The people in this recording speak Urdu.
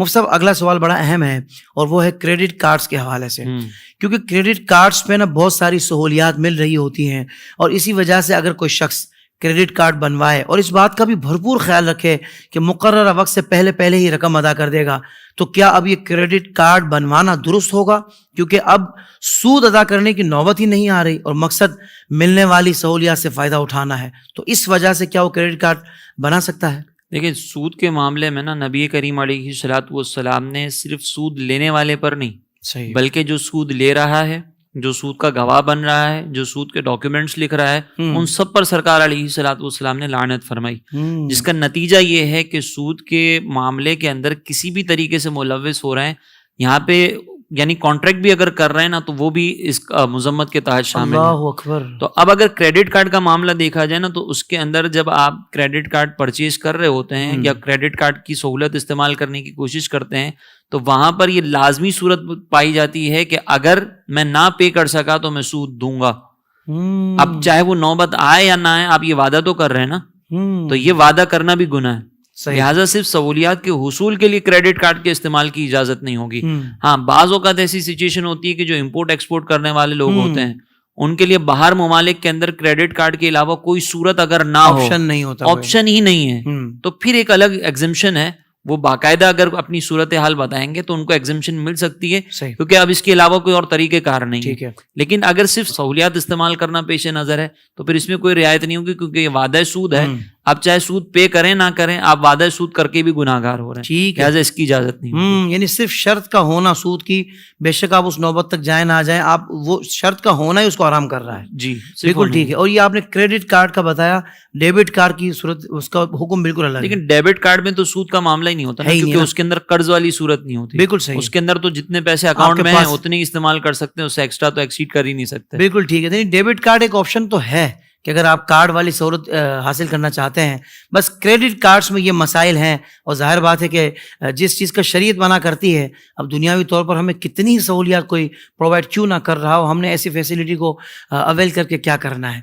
مفتی صاحب اگلا سوال بڑا اہم ہے اور وہ ہے کریڈٹ کارڈز کے حوالے سے، ہوں کیونکہ کریڈٹ کارڈز پہ نا بہت ساری سہولیات مل رہی ہوتی ہیں، اور اسی وجہ سے اگر کوئی شخص کریڈٹ کارڈ بنوائے اور اس بات کا بھی بھرپور خیال رکھے کہ مقررہ وقت سے پہلے ہی رقم ادا کر دے گا، تو کیا اب یہ کریڈٹ کارڈ بنوانا درست ہوگا؟ کیونکہ اب سود ادا کرنے کی نوبت ہی نہیں آ رہی اور مقصد ملنے والی سہولیات سے فائدہ اٹھانا ہے، تو اس وجہ سے کیا وہ کریڈٹ کارڈ بنا سکتا ہے؟ دیکھیں، سود کے معاملے میں نا نبی کریم علیہ الصلوۃ والسلام نے صرف سود لینے والے پر نہیں، صحیح، بلکہ جو سود لے رہا ہے، جو سود کا گواہ بن رہا ہے، جو سود کے ڈاکیومنٹس لکھ رہا ہے، ان سب پر سرکار علیہ الصلوۃ والسلام نے لعنت فرمائی، جس کا نتیجہ یہ ہے کہ سود کے معاملے کے اندر کسی بھی طریقے سے ملوث ہو رہے ہیں، یہاں پہ یعنی کانٹریکٹ بھی اگر کر رہے ہیں نا تو وہ بھی اس مذمت کے تحت شامل ہے۔ اللہ اکبر۔ تو اب اگر کریڈٹ کارڈ کا معاملہ دیکھا جائے نا تو اس کے اندر جب آپ کریڈٹ کارڈ پرچیز کر رہے ہوتے ہیں یا کریڈٹ کارڈ کی سہولت استعمال کرنے کی کوشش کرتے ہیں تو وہاں پر یہ لازمی صورت پائی جاتی ہے کہ اگر میں نہ پے کر سکا تو میں سود دوں گا۔ اب چاہے وہ نوبت آئے یا نہ آئے، آپ یہ وعدہ تو کر رہے ہیں نا، تو یہ وعدہ کرنا بھی گناہ ہے، لہٰذا صرف سہولیات کے حصول کے لیے کریڈٹ کارڈ کے استعمال کی اجازت نہیں ہوگی۔ ہاں، بعض اوقات ایسی سچویشن ہوتی ہے کہ جو امپورٹ ایکسپورٹ کرنے والے لوگ ہوتے ہیں ان کے لیے باہر ممالک کے اندر کریڈٹ کارڈ کے علاوہ کوئی صورت اگر نہ ہو، آپشن نہیں ہوتا، آپشن ہی نہیں ہے، تو پھر ایک الگ ایگزمپشن ہے، وہ باقاعدہ اگر اپنی صورتحال بتائیں گے تو ان کو ایگزمپشن مل سکتی ہے، کیونکہ اب اس کے علاوہ کوئی اور طریقہ کار نہیں ہے۔ لیکن اگر صرف سہولیات استعمال کرنا پیش نظر ہے تو پھر اس میں کوئی رعایت نہیں ہوگی، کیونکہ یہ وعدہ سود ہے، آپ چاہے سود پے کریں نہ کریں، آپ وعدہ سود کر کے بھی گناہ گار ہو رہے ہیں، لہٰذا اس کی اجازت نہیں۔ یعنی صرف شرط کا ہونا سود کی، بے شک آپ اس نوبت تک جائیں نہ جائیں، آپ وہ شرط کا ہونا ہی اس کو حرام کر رہا ہے۔ جی بالکل ٹھیک ہے۔ اور یہ آپ نے کریڈٹ کارڈ کا بتایا، ڈیبٹ کارڈ کی صورت اس کا حکم بالکل الگ ہے۔ لیکن ڈیبٹ کارڈ میں تو سود کا معاملہ ہی نہیں ہوتا، کیونکہ اس کے اندر قرض والی صورت نہیں ہوتی۔ بالکل صحیح، اس کے اندر تو جتنے پیسے اکاؤنٹ میں ہیں اتنے ہی استعمال کر سکتے ہیں، اس سے ایکسٹرا تو ایکسیڈ کر ہی نہیں سکتے۔ بالکل ٹھیک ہے۔ ڈیبٹ کارڈ ایک آپشن تو ہے کہ اگر آپ کارڈ والی سہولت حاصل کرنا چاہتے ہیں، بس کریڈٹ کارڈز میں یہ مسائل ہیں، اور ظاہر بات ہے کہ جس چیز کا شریعت منع کرتی ہے، اب دنیاوی طور پر ہمیں کتنی ہی سہولیات کوئی پرووائڈ کیوں نہ کر رہا ہو، ہم نے ایسی فیسلٹی کو اویل کر کے کیا کرنا ہے۔